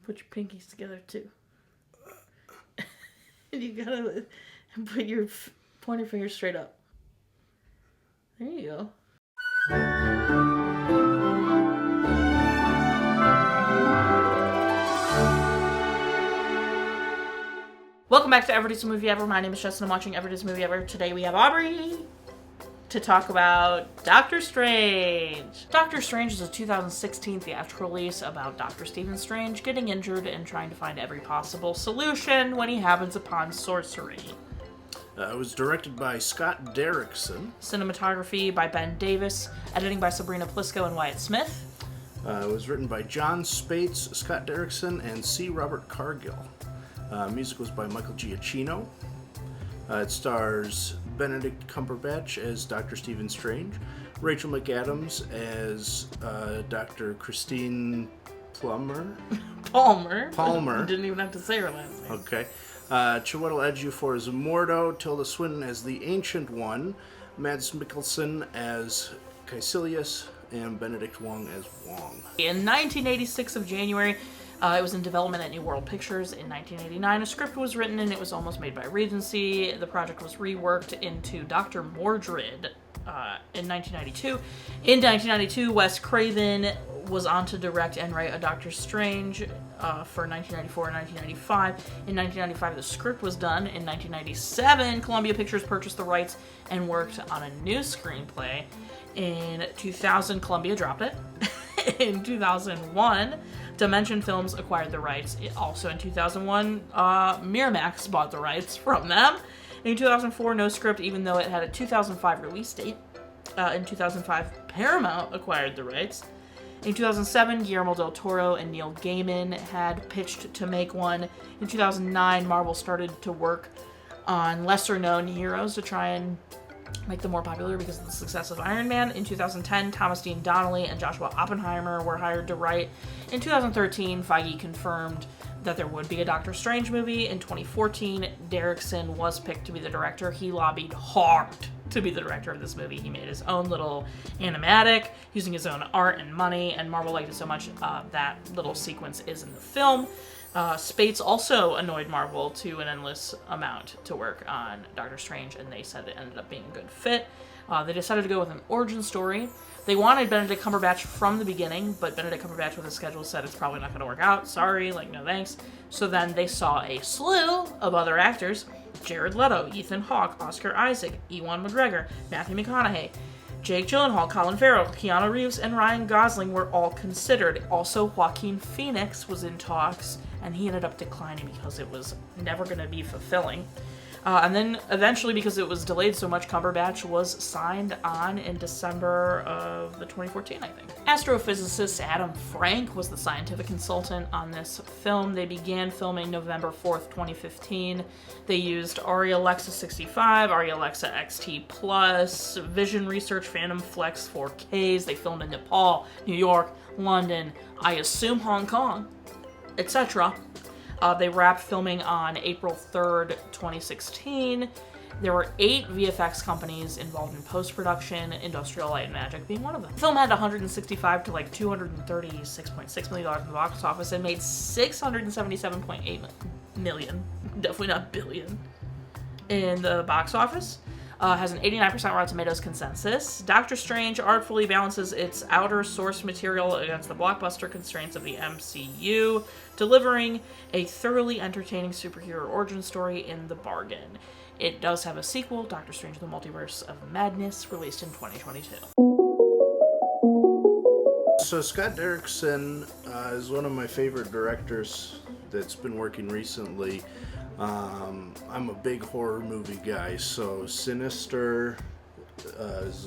Put your pinkies together, too. And you gotta put your pointer finger straight up. There you go. Welcome back to Everyday's Movie Ever. My name is Jess and I'm watching Everyday's Movie Ever. Today we have Aubrey to talk about Doctor Strange. Doctor Strange is a 2016 theatrical release about Dr. Stephen Strange getting injured and trying to find every possible solution when he happens upon sorcery. It was directed by Scott Derrickson. Cinematography by Ben Davis. Editing by Sabrina Plisco and Wyatt Smith. It was written by John Spaihts, Scott Derrickson, and C. Robert Cargill. Music was by Michael Giacchino. It stars Benedict Cumberbatch as Dr. Stephen Strange, Rachel McAdams as Dr. Christine Palmer. Didn't even have to say her last name. Okay. Chiwetel Ejiofor as Mordo, Tilda Swinton as the Ancient One, Mads Mikkelsen as Caecilius, and Benedict Wong as Wong. In 1986 of January, it was in development at New World Pictures. In 1989, a script was written and it was almost made by Regency. The project was reworked into Dr. Mordred in 1992. In 1992, Wes Craven was on to direct and write a Doctor Strange for 1994 and 1995. In 1995, the script was done. In 1997, Columbia Pictures purchased the rights and worked on a new screenplay. In 2000, Columbia dropped it. In 2001, Dimension Films acquired the rights. Also in 2001, Miramax bought the rights from them. In 2004, no script, even though it had a 2005 release date. In 2005, Paramount acquired the rights. In 2007, Guillermo del Toro and Neil Gaiman had pitched to make one. In 2009, Marvel started to work on lesser-known heroes to try and make them more popular because of the success of Iron Man. In 2010, Thomas Dean Donnelly and Joshua Oppenheimer were hired to write. In 2013, Feige confirmed that there would be a Doctor Strange movie. In 2014, Derrickson was picked to be the director. He lobbied hard to be the director of this movie. He made his own little animatic using his own art and money, and Marvel liked it so much that little sequence is in the film. Spaihts also annoyed Marvel to an endless amount to work on Doctor Strange, and they said it ended up being a good fit. They decided to go with an origin story. They wanted Benedict Cumberbatch from the beginning, but Benedict Cumberbatch with his schedule said it's probably not going to work out. Sorry, no thanks. So then they saw a slew of other actors. Jared Leto, Ethan Hawke, Oscar Isaac, Ewan McGregor, Matthew McConaughey, Jake Gyllenhaal, Colin Farrell, Keanu Reeves, and Ryan Gosling were all considered. Also, Joaquin Phoenix was in talks, and he ended up declining because it was never going to be fulfilling. And then eventually, because it was delayed so much, Cumberbatch was signed on in December of 2014, I think. Astrophysicist Adam Frank was the scientific consultant on this film. They began filming November 4th, 2015. They used Arri Alexa 65, Arri Alexa XT Plus, Vision Research Phantom Flex 4Ks. They filmed in Nepal, New York, London, I assume Hong Kong, etc. They wrapped filming on April 3rd, 2016. There were 8 VFX companies involved in post-production, Industrial Light and Magic being one of them. The film had $165 to $236.6 million in the box office and made $677.8 million, definitely not billion, in the box office. Has an 89% Rotten Tomatoes consensus. Doctor Strange artfully balances its outer source material against the blockbuster constraints of the MCU, delivering a thoroughly entertaining superhero origin story in the bargain. It does have a sequel, Doctor Strange: The Multiverse of Madness, released in 2022. So Scott Derrickson is one of my favorite directors that's been working recently. I'm a big horror movie guy, so Sinister is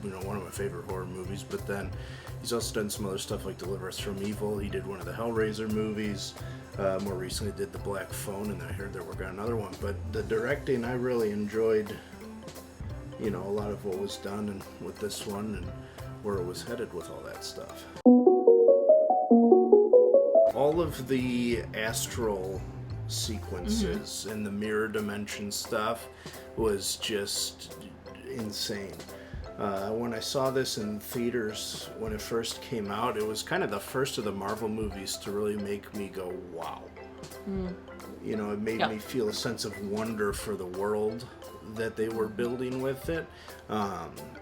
one of my favorite horror movies, but then he's also done some other stuff like Deliver Us from Evil. He did one of the Hellraiser movies. More recently did The Black Phone, and I heard they're working on another one. But the directing, I really enjoyed, a lot of what was done and with this one and where it was headed with all that stuff. All of the astral sequences and the mirror dimension stuff was just insane. When I saw this in theaters when it first came out, it was kind of the first of the Marvel movies to really make me go, wow. You know, it made me feel a sense of wonder for the world that they were building with it.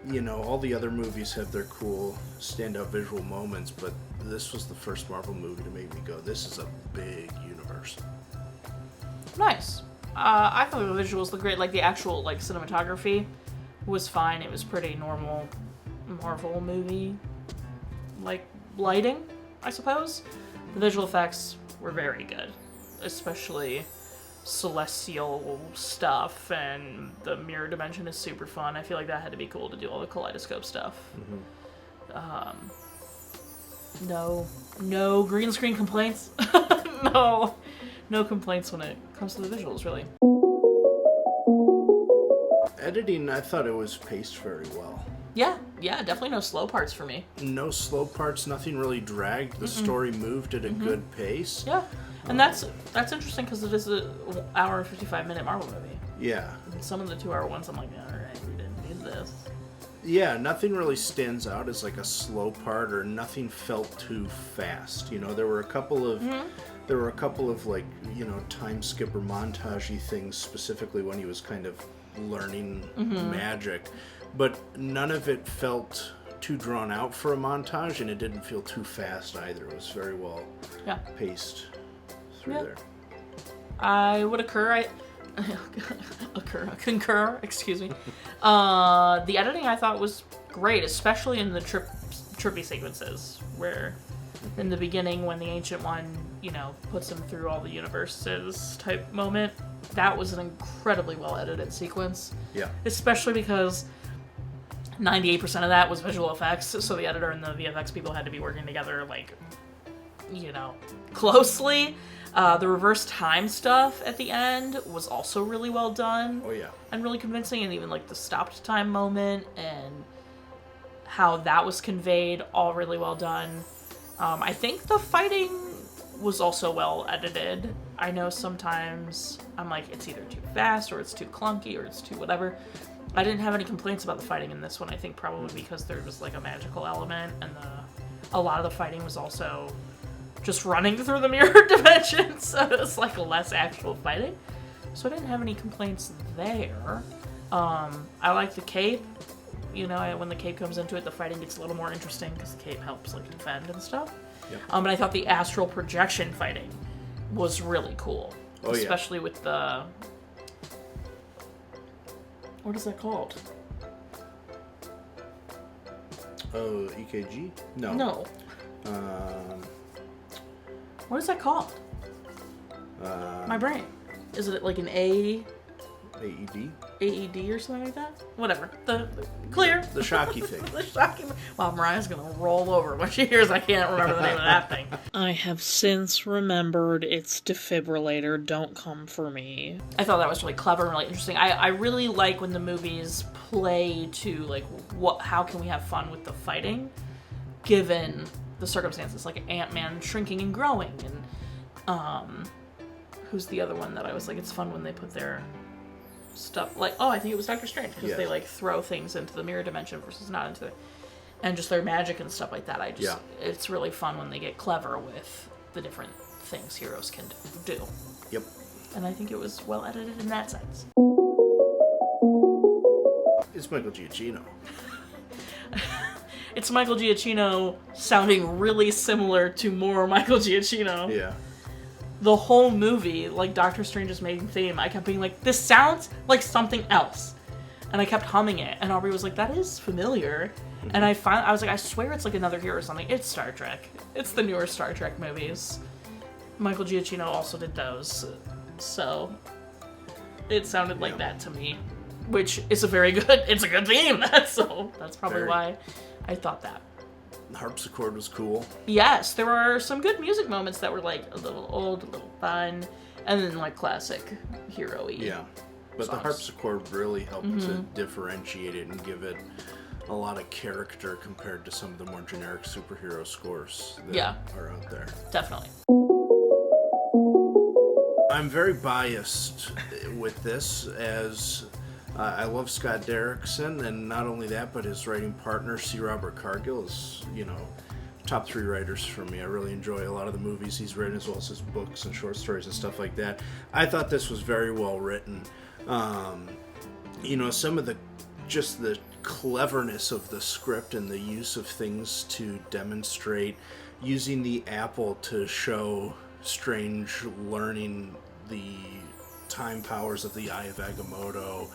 You know, all the other movies have their cool standout visual moments, but this was the first Marvel movie to make me go, this is a big universe. Nice. I thought the visuals looked great. Like, the actual, like, cinematography was fine. It was pretty normal Marvel movie, like, lighting, I suppose. The visual effects were very good, especially celestial stuff, and the mirror dimension is super fun. I feel like that had to be cool to do all the kaleidoscope stuff. No green screen complaints. No complaints when it comes to the visuals, really. Editing, I thought it was paced very well. Yeah, definitely no slow parts for me. No slow parts, nothing really dragged. The story moved at a good pace. Yeah, and that's interesting because it is an hour and 55-minute Marvel movie. Yeah. And some of the 2-hour ones, I'm like, all right, we didn't need this. Yeah, nothing really stands out as like a slow part, or nothing felt too fast. You know, there were a couple of like, you know, time skip or montagey things, specifically when he was kind of learning magic, but none of it felt too drawn out for a montage, and it didn't feel too fast either. It was very well paced through there. I would concur, excuse me. The editing I thought was great, especially in the trippy sequences, where in the beginning when the Ancient One, you know, puts him through all the universes type moment. That was an incredibly well edited sequence. Yeah. Especially because 98% of that was visual effects, so the editor and the VFX people had to be working together, like, you know, closely. The reverse time stuff at the end was also really well done. Oh, yeah. And really convincing, and even, like, the stopped time moment and how that was conveyed, all really well done. I think the fighting was also well edited. I know sometimes I'm like, it's either too fast, or it's too clunky, or it's too whatever. I didn't have any complaints about the fighting in this one, I think probably because there was, like, a magical element, and a lot of the fighting was also just running through the mirror dimension, so it's like less actual fighting. So I didn't have any complaints there. I like the cape. You know, when the cape comes into it, the fighting gets a little more interesting because the cape helps, like, defend and stuff. Yep. But I thought the astral projection fighting was really cool. Oh, especially with the... What is that called? Oh, EKG? No. No. What is that called? My brain. Is it like an AED? AED or something like that? Whatever. The clear. The shocky thing. The shocky. Wow, Mariah's gonna roll over when she hears I can't remember the name of that thing. I have since remembered it's defibrillator. Don't come for me. I thought that was really clever and really interesting. I really like when the movies play to, like, how can we have fun with the fighting given the circumstances, like Ant-Man shrinking and growing, and who's the other one that I was like, it's fun when they put their stuff, like, I think it was Doctor Strange, because they, like, throw things into the mirror dimension versus not into it, and just their magic and stuff like that. It's really fun when they get clever with the different things heroes can do. Yep. And I think it was well edited in that sense. It's Michael Giacchino. It's Michael Giacchino sounding really similar to more Michael Giacchino. Yeah. The whole movie, like Doctor Strange's main theme, I kept being like, this sounds like something else. And I kept humming it. And Aubrey was like, that is familiar. Mm-hmm. And I was like, I swear it's like another hero or something. It's Star Trek. It's the newer Star Trek movies. Michael Giacchino also did those. So it sounded like that to me. Which is it's a good theme. So that's probably why I thought that. The harpsichord was cool. Yes, there were some good music moments that were, like, a little old, a little fun, and then, like, classic hero-y. Yeah, but songs. The harpsichord really helped to differentiate it and give it a lot of character compared to some of the more generic superhero scores that are out there. Definitely. I'm very biased with this, as I love Scott Derrickson, and not only that, but his writing partner, C. Robert Cargill, is, top 3 writers for me. I really enjoy a lot of the movies he's written, as well as his books and short stories and stuff like that. I thought this was very well written. Some of the cleverness of the script and the use of things to demonstrate, using the apple to show Strange learning the time powers of the Eye of Agamotto,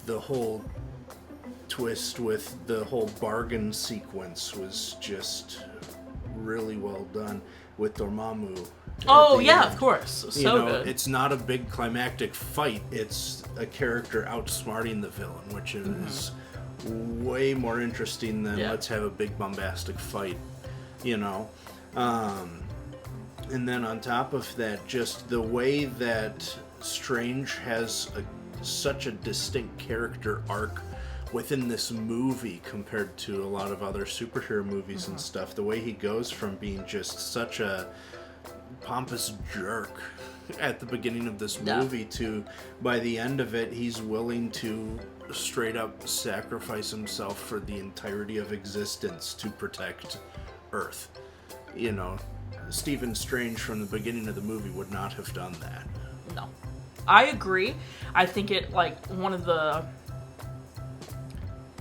the whole twist with the whole bargain sequence was just really well done with Dormammu. Oh, yeah, of course. So good. It's not a big climactic fight. It's a character outsmarting the villain, which is way more interesting than let's have a big bombastic fight, And then on top of that, just the way that Strange has such a distinct character arc within this movie compared to a lot of other superhero movies and stuff. The way he goes from being just such a pompous jerk at the beginning of this movie to, by the end of it, he's willing to straight up sacrifice himself for the entirety of existence to protect Earth. Stephen Strange from the beginning of the movie would not have done that. No. I agree. I think one of the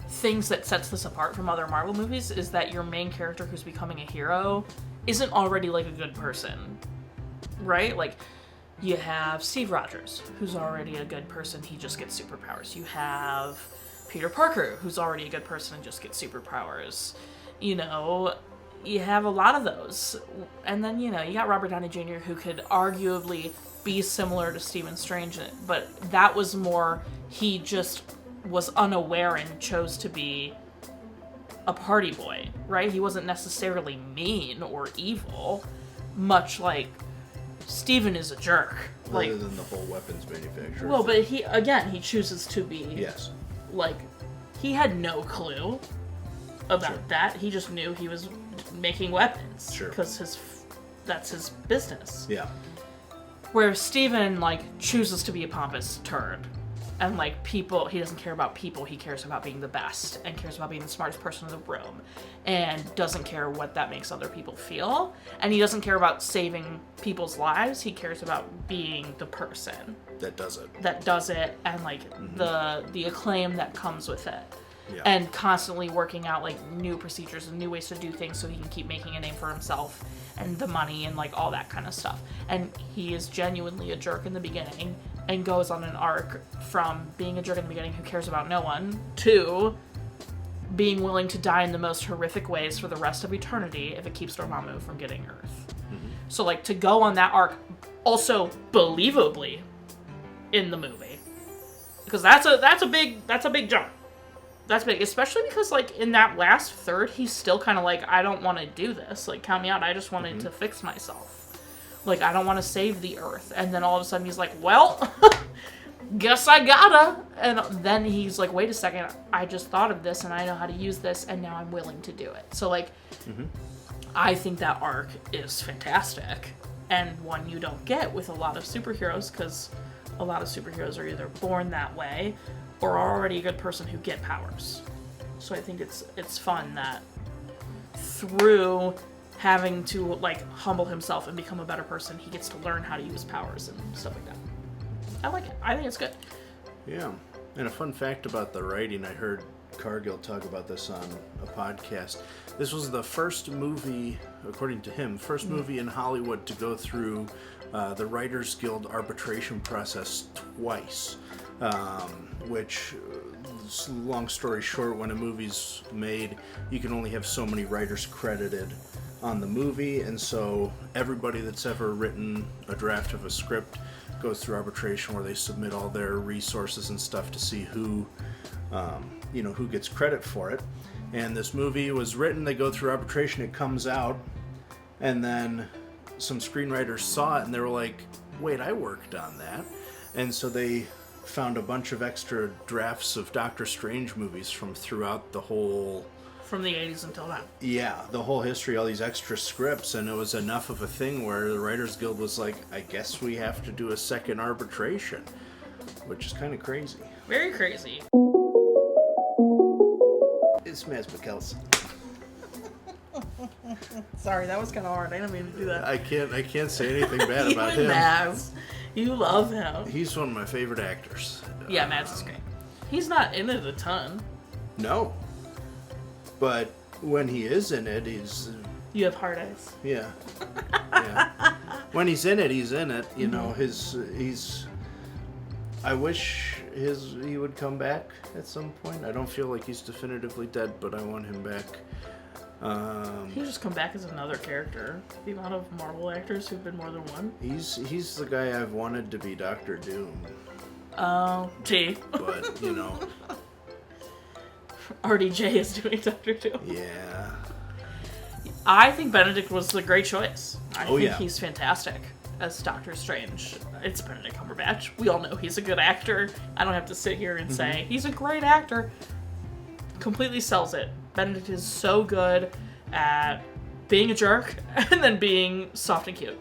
things that sets this apart from other Marvel movies is that your main character who's becoming a hero isn't already a good person, right? You have Steve Rogers, who's already a good person, he just gets superpowers. You have Peter Parker, who's already a good person and just gets superpowers. You have a lot of those. And then, you got Robert Downey Jr., who could arguably be similar to Stephen Strange, but that was more, he just was unaware and chose to be a party boy, right? He wasn't necessarily mean or evil, much like Stephen is a jerk. Rather than the whole weapons manufacturer. Well, but he chooses to be... Yes. He had no clue about that. He just knew he was making weapons. Sure. Because that's his business. Yeah. Where Stephen, chooses to be a pompous turd. And, people, he doesn't care about people, he cares about being the best, and cares about being the smartest person in the room, and doesn't care what that makes other people feel, and he doesn't care about saving people's lives, he cares about being the person. That does it. And, the acclaim that comes with it. Yeah. And constantly working out, new procedures and new ways to do things so he can keep making a name for himself, and the money, and, all that kind of stuff. And he is genuinely a jerk in the beginning, and goes on an arc from being a jerk in the beginning who cares about no one to being willing to die in the most horrific ways for the rest of eternity if it keeps Dormammu from getting Earth. Mm-hmm. So, to go on that arc, also believably, in the movie, because that's a big jump. That's big, especially because, in that last third, he's still kind of I don't want to do this. Count me out. I just wanted to fix myself. I don't want to save the Earth. And then all of a sudden he's well, guess I gotta. And then he's wait a second, I just thought of this and I know how to use this and now I'm willing to do it. So, I think that arc is fantastic. And one you don't get with a lot of superheroes, because a lot of superheroes are either born that way or are already a good person who get powers. So I think it's fun that through having to humble himself and become a better person, he gets to learn how to use powers and stuff like that. I like it. I think it's good. Yeah. And a fun fact about the writing, I heard Cargill talk about this on a podcast. This was the first movie, according to him, movie in Hollywood to go through the Writers Guild arbitration process twice, which, long story short, when a movie's made, you can only have so many writers credited on the movie, and so everybody that's ever written a draft of a script goes through arbitration, where they submit all their resources and stuff to see who gets credit for it. And this movie was written, they go through arbitration, it comes out, and then some screenwriters saw it and they were like, wait, I worked on that. And so they found a bunch of extra drafts of Doctor Strange movies from throughout the whole... From the 80s until now. Yeah, the whole history, all these extra scripts, and it was enough of a thing where the Writers Guild was like, I guess we have to do a second arbitration, which is kind of crazy. Very crazy. It's Mads Mikkelsen. Sorry, that was kind of hard. I didn't mean to do that. I can't say anything bad about him. Mads. You love him. He's one of my favorite actors. Yeah, Mads is great. He's not in it a ton. No. But when he is in it, You have hard eyes. Yeah. Yeah. When he's in it, he's in it. You know, I wish he would come back at some point. I don't feel like he's definitively dead, but I want him back. He'll just come back as another character. The amount of Marvel actors who've been more than one. He's the guy I've wanted to be Doctor Doom. Oh, T. But, you know. RDJ is doing Doctor Doom. Yeah. I think Benedict was a great choice. I think yeah. he's fantastic as Doctor Strange. It's Benedict Cumberbatch. We all know he's a good actor. I don't have to sit here and say he's a great actor. Completely sells it. Benedict is so good at being a jerk and then being soft and cute.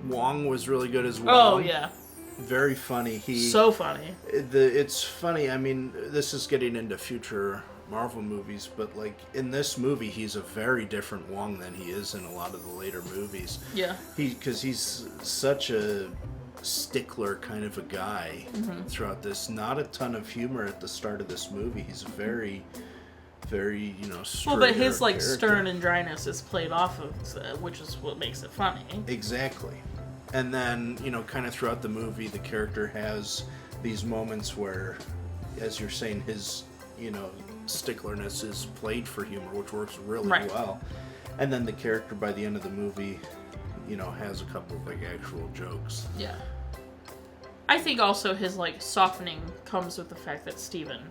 Wong was really good as well. Oh, yeah. Very funny. So funny. It's funny. I mean, this is getting into future Marvel movies, but like in this movie, he's a very different Wong than he is in a lot of the later movies. Yeah. Because he's such a stickler kind of a guy throughout this. Not a ton of humor at the start of this movie. He's very, very, well, but his like character. Stern and dryness is played off of, which is what makes it funny. Exactly. And then, kind of throughout the movie, the character has these moments where, as you're saying, his, sticklerness is played for humor, which works really well. And then the character, by the end of the movie, has a couple of, like, actual jokes. Yeah. I think also his, like, softening comes with the fact that Steven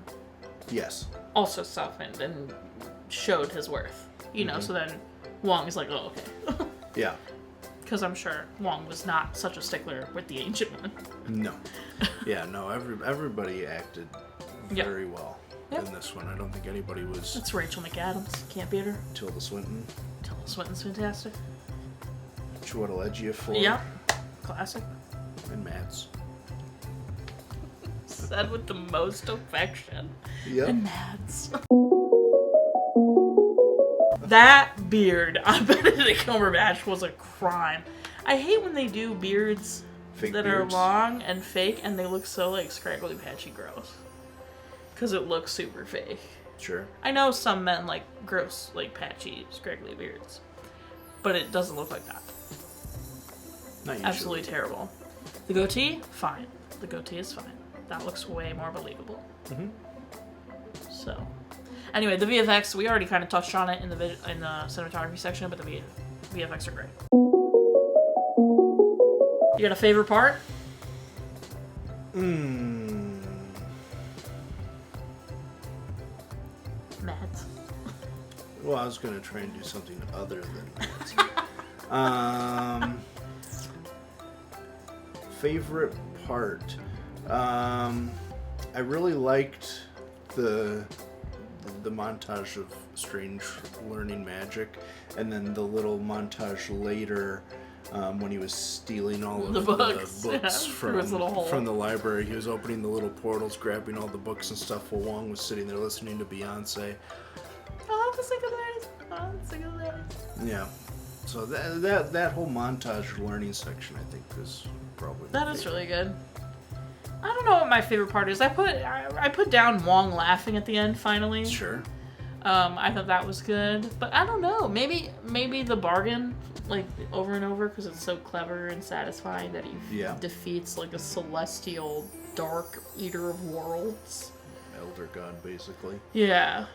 also softened and showed his worth. So then Wong is like, oh, okay. Yeah. Because I'm sure Wong was not such a stickler with the Ancient One. No. Yeah, no, everybody acted very well in this one. I don't think anybody was... It's Rachel McAdams. Can't beat her. Tilda Swinton. Tilda Swinton's fantastic. Chiwetel Ejiofor. Yeah. Classic. And Mads. Said with the most affection. Yep. And Mads. That beard on Benedict Cumberbatch was a crime. I hate when they do beards that are long and fake and they look so like scraggly, patchy, gross. Because it looks super fake. Sure. I know some men like gross, like patchy, scraggly beards. But it doesn't look like that. Not usually. Absolutely terrible. The goatee, fine. The goatee is fine. That looks way more believable. So... Anyway, the VFX, we already kind of touched on it in the cinematography section, but the VFX are great. You got a favorite part? Matt. Well, I was going to try and do something other than that. Favorite part? I really liked the montage of Strange learning magic, and then the little montage later when he was stealing all of the books from the library. He was opening the little portals, grabbing all the books and stuff, while Wong was sitting there listening to Beyonce. Oh, the single ladies. Oh, the single ladies. Yeah. So that whole montage learning section, I think, is probably that is really good. I don't know what my favorite part is. I put down Wong laughing at the end finally. Sure. I thought that was good, but I don't know. Maybe the bargain, like over and over, because it's so clever and satisfying that he defeats like a celestial dark eater of worlds. Elder god, basically. Yeah.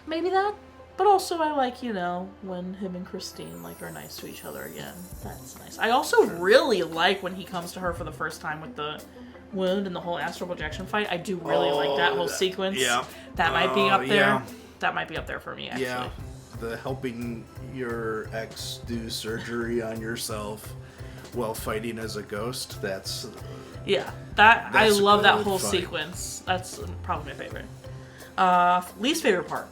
Maybe that. But also I like, when him and Christine are nice to each other again. That's nice. I also really like when he comes to her for the first time with the wound and the whole astral projection fight. I do really like that whole sequence. Yeah. That might be up there. Yeah. That might be up there for me, actually. Yeah. The helping your ex do surgery on yourself while fighting as a ghost, that's... Yeah. I love that whole sequence. That's probably my favorite. Least favorite part.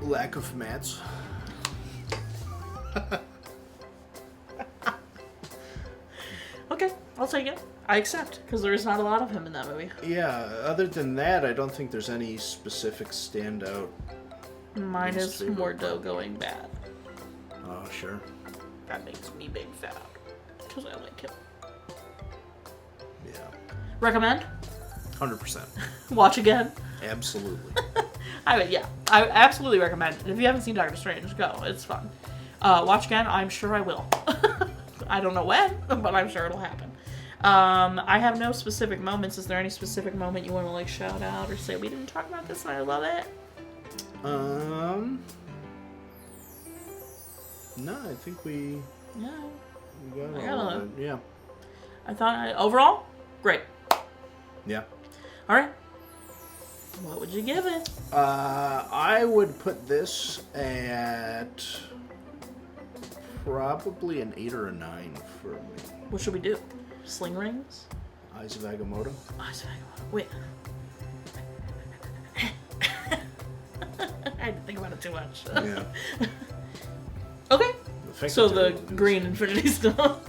Lack of Mads. take it. I accept, because there is not a lot of him in that movie. Yeah, other than that, I don't think there's any specific standout. Mine is Mordo going bad. Oh, sure. That makes me big fat. Because I like him. Yeah. Recommend? 100%. Watch again? Absolutely. I absolutely recommend it. If you haven't seen Doctor Strange, go. It's fun. Watch again? I'm sure I will. I don't know when, but I'm sure it'll happen. I have no specific moments. Is there any specific moment you want to, like, shout out or say, we didn't talk about this and I love it? No, I think we got all of it. Yeah. I thought, overall, great. Yeah. Alright. What would you give it? I would put this at probably an 8 or a 9 for me. What should we do? Sling rings? Eyes of Agamotto. Eyes of Agamotto. Wait. I had to think about it too much. Yeah. Okay. So the green Infinity Stone.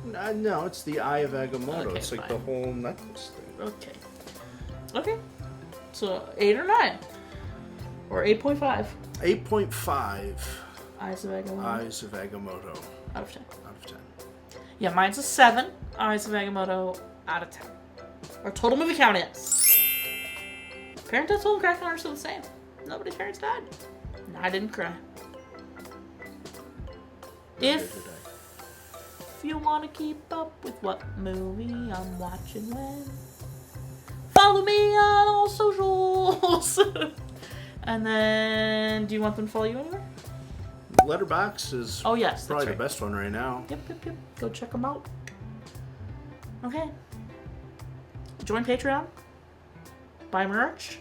No, it's the Eye of Agamotto. Okay, it's like fine. the whole necklace thing. Okay. Okay. So 8 or 9. Or 8.5. 8.5. Eyes of Agamotto. Eyes of Agamotto. Out of 10. Out of 10. Yeah, mine's a 7. Eyes of Agamotto out of 10. Our total movie count is. Parent deaths and crack are still the same. Nobody's parents died. And I didn't cry. If you want to keep up with what movie I'm watching when, follow me on all socials. And then, do you want them to follow you anywhere? Letterboxd is yes, probably right. the best one right now. Yep. Go check them out. Okay. Join Patreon. Buy merch.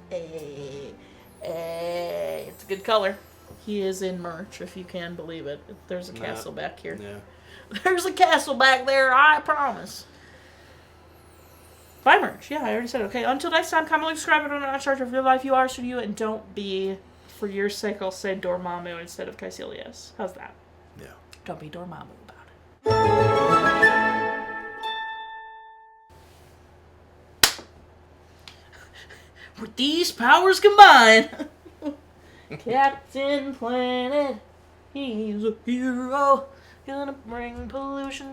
Hey, it's a good color. He is in merch, if you can believe it. There's a castle back here. Yeah. There's a castle back there, I promise. Buy merch. Yeah, I already said it. Okay, until next time, comment, like, subscribe, and not in charge of your life. You are, so you, and don't be, for your sake, I'll say Dormammu instead of Caecilius. How's that? Yeah. Don't be Dormammu about it. With these powers combined, Captain Planet, he's a hero, gonna bring pollution